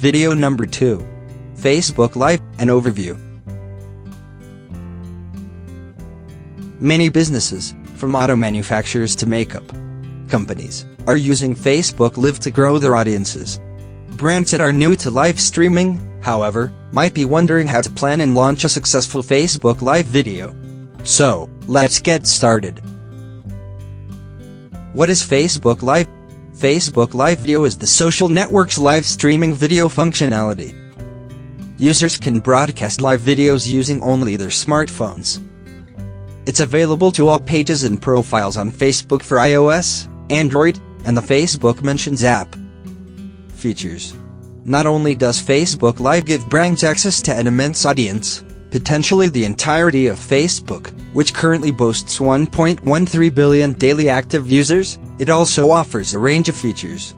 Video number 2. Facebook Live, an overview. Many businesses, from auto manufacturers to makeup companies, are using Facebook Live to grow their audiences. Brands that are new to live streaming, however, might be wondering how to plan and launch a successful Facebook Live video. So, let's get started. What is Facebook Live? Facebook Live Video is the social network's live streaming video functionality. Users can broadcast live videos using only their smartphones. It's available to all pages and profiles on Facebook for iOS, Android, and the Facebook Mentions app. Features. Not only does Facebook Live give brands access to an immense audience, potentially the entirety of Facebook, which currently boasts 1.13 billion daily active users, it also offers a range of features.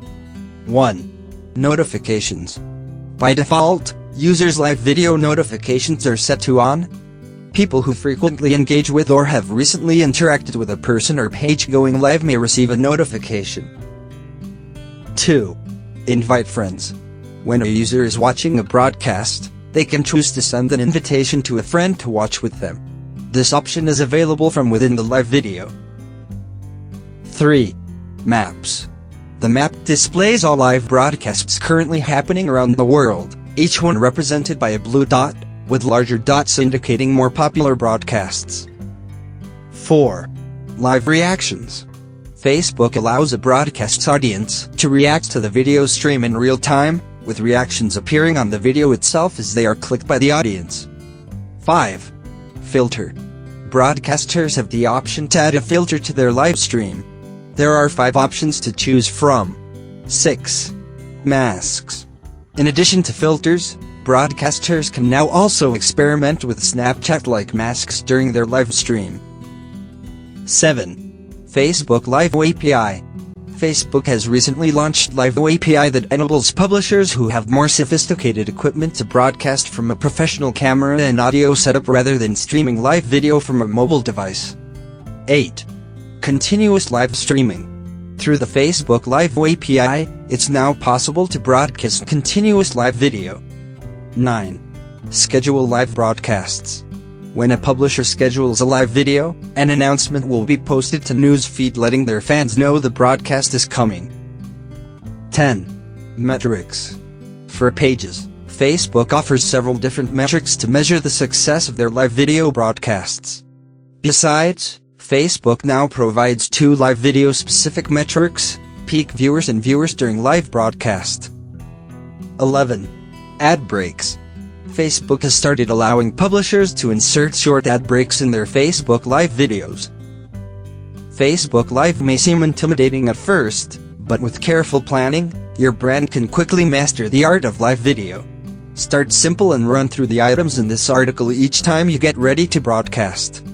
1. Notifications. By default, users' live video notifications are set to on. People who frequently engage with or have recently interacted with a person or page going live may receive a notification. 2. Invite friends. When a user is watching a broadcast, they can choose to send an invitation to a friend to watch with them. This option is available from within the live video. 3. Maps. The map displays all live broadcasts currently happening around the world, each one represented by a blue dot, with larger dots indicating more popular broadcasts. 4. Live reactions. Facebook allows a broadcast's audience to react to the video stream in real time, with reactions appearing on the video itself as they are clicked by the audience. 5. Filter. Broadcasters have the option to add a filter to their live stream. There are 5 options to choose from. 6. Masks. In addition to filters, broadcasters can now also experiment with Snapchat-like masks during their live stream. 7. Facebook Live API. Facebook has recently launched Live API that enables publishers who have more sophisticated equipment to broadcast from a professional camera and audio setup rather than streaming live video from a mobile device. 8. Continuous live streaming. Through the Facebook Live API, it's now possible to broadcast continuous live video. 9. Schedule live broadcasts. When a publisher schedules a live video, an announcement will be posted to Newsfeed letting their fans know the broadcast is coming. 10. Metrics. For pages, Facebook offers several different metrics to measure the success of their live video broadcasts. Besides, Facebook now provides 2 live video-specific metrics: peak viewers and viewers during live broadcast. 11. Ad breaks. Facebook has started allowing publishers to insert short ad breaks in their Facebook Live videos. Facebook Live may seem intimidating at first, but with careful planning, your brand can quickly master the art of live video. Start simple and run through the items in this article each time you get ready to broadcast.